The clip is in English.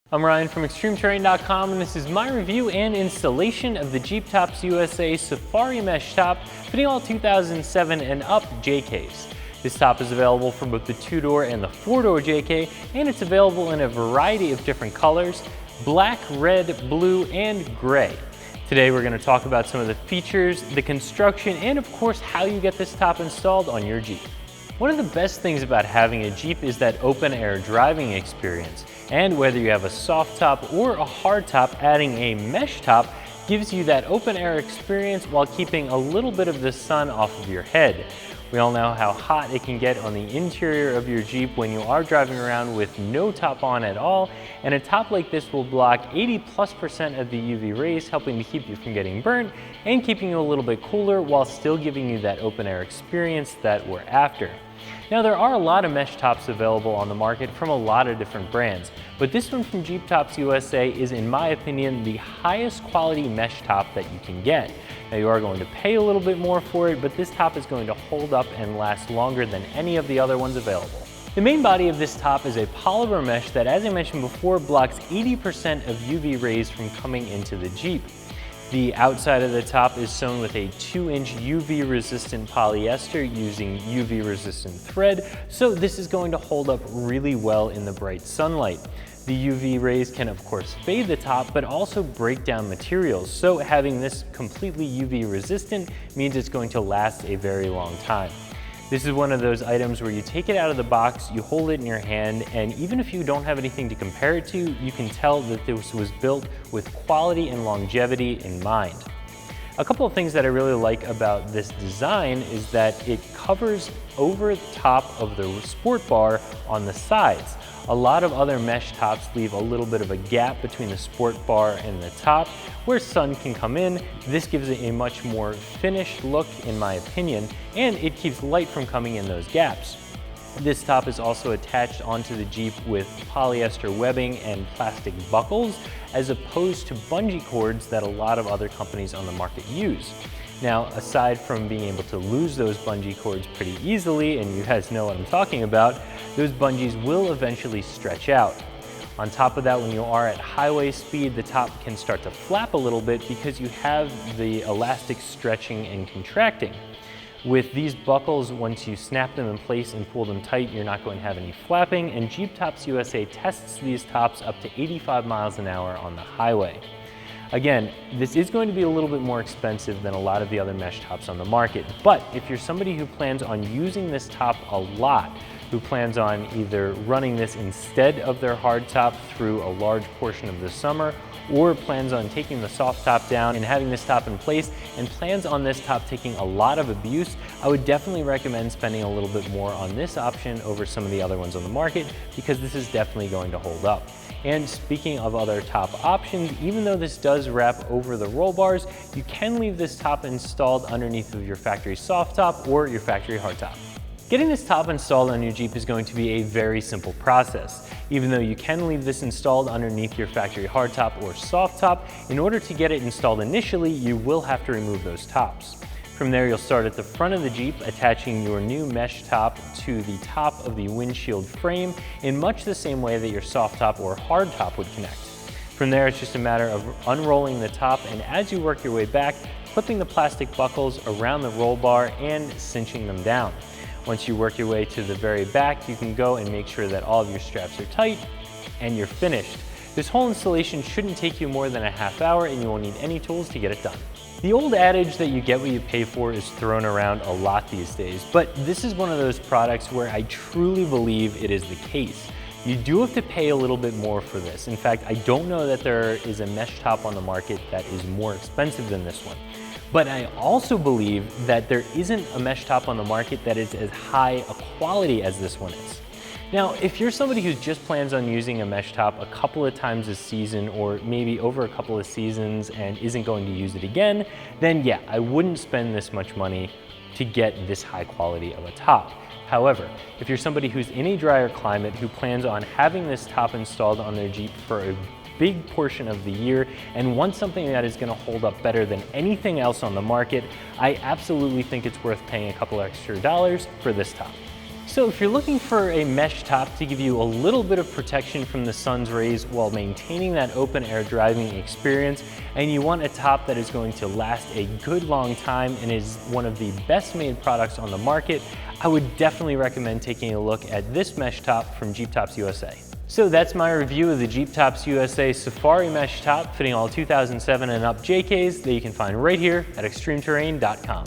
I'm Ryan from ExtremeTerrain.com, and this is my review and installation of the Jeep Tops USA Safari Mesh Top fitting all 2007 and up JKs. This top is available for both the 2-door and the 4-door JK, and it's available in a variety of different colors: black, red, blue, and gray. Today we're going to talk about some of the features, the construction, and of course how you get this top installed on your Jeep. One of the best things about having a Jeep is that open air driving experience. And whether you have a soft top or a hard top, adding a mesh top gives you that open air experience while keeping a little bit of the sun off of your head. We all know how hot it can get on the interior of your Jeep when you are driving around with no top on at all, and a top like this will block 80+% of the UV rays, helping to keep you from getting burnt and keeping you a little bit cooler while still giving you that open air experience that we're after. Now, there are a lot of mesh tops available on the market from a lot of different brands, but this one from Jeep Tops USA is, in my opinion, the highest quality mesh top that you can get. Now, you are going to pay a little bit more for it, but this top is going to hold up and last longer than any of the other ones available. The main body of this top is a polymer mesh that, as I mentioned before, blocks 80% of UV rays from coming into the Jeep. The outside of the top is sewn with a 2-inch UV resistant polyester using UV resistant thread, so this is going to hold up really well in the bright sunlight. The UV rays can of course fade the top, but also break down materials, so having this completely UV resistant means it's going to last a very long time. This is one of those items where you take it out of the box, you hold it in your hand, and even if you don't have anything to compare it to, you can tell that this was built with quality and longevity in mind. A couple of things that I really like about this design is that it covers over the top of the sport bar on the sides. A lot of other mesh tops leave a little bit of a gap between the sport bar and the top where sun can come in. This gives it a much more finished look, in my opinion, and it keeps light from coming in those gaps. This top is also attached onto the Jeep with polyester webbing and plastic buckles, as opposed to bungee cords that a lot of other companies on the market use. Now, aside from being able to lose those bungee cords pretty easily, and you guys know what I'm talking about, those bungees will eventually stretch out. On top of that, when you are at highway speed, the top can start to flap a little bit because you have the elastic stretching and contracting. With these buckles, once you snap them in place and pull them tight, you're not going to have any flapping, and Jeep Tops USA tests these tops up to 85 miles an hour on the highway. Again, this is going to be a little bit more expensive than a lot of the other mesh tops on the market, but if you're somebody who plans on using this top a lot, who plans on either running this instead of their hard top through a large portion of the summer, or plans on taking the soft top down and having this top in place, and plans on this top taking a lot of abuse, I would definitely recommend spending a little bit more on this option over some of the other ones on the market, because this is definitely going to hold up. And speaking of other top options, even though this does wrap over the roll bars, you can leave this top installed underneath of your factory soft top or your factory hard top. Getting this top installed on your Jeep is going to be a very simple process. Even though you can leave this installed underneath your factory hardtop or soft top, in order to get it installed initially, you will have to remove those tops. From there, you'll start at the front of the Jeep, attaching your new mesh top to the top of the windshield frame in much the same way that your soft top or hard top would connect. From there, it's just a matter of unrolling the top, and as you work your way back, clipping the plastic buckles around the roll bar and cinching them down. Once you work your way to the very back, you can go and make sure that all of your straps are tight, and you're finished. This whole installation shouldn't take you more than a half hour, and you won't need any tools to get it done. The old adage that you get what you pay for is thrown around a lot these days, but this is one of those products where I truly believe it is the case. You do have to pay a little bit more for this. In fact, I don't know that there is a mesh top on the market that is more expensive than this one. But I also believe that there isn't a mesh top on the market that is as high a quality as this one is. Now, if you're somebody who just plans on using a mesh top a couple of times this season, or maybe over a couple of seasons, and isn't going to use it again, then yeah, I wouldn't spend this much money to get this high quality of a top. However, if you're somebody who's in a drier climate, who plans on having this top installed on their Jeep for a big portion of the year and wants something that is going to hold up better than anything else on the market, I absolutely think it's worth paying a couple extra dollars for this top. So if you're looking for a mesh top to give you a little bit of protection from the sun's rays while maintaining that open air driving experience, and you want a top that is going to last a good long time and is one of the best made products on the market, I would definitely recommend taking a look at this mesh top from Jeep Tops USA. So that's my review of the Jeep Tops USA Safari Mesh Top fitting all 2007 and up JKs that you can find right here at ExtremeTerrain.com.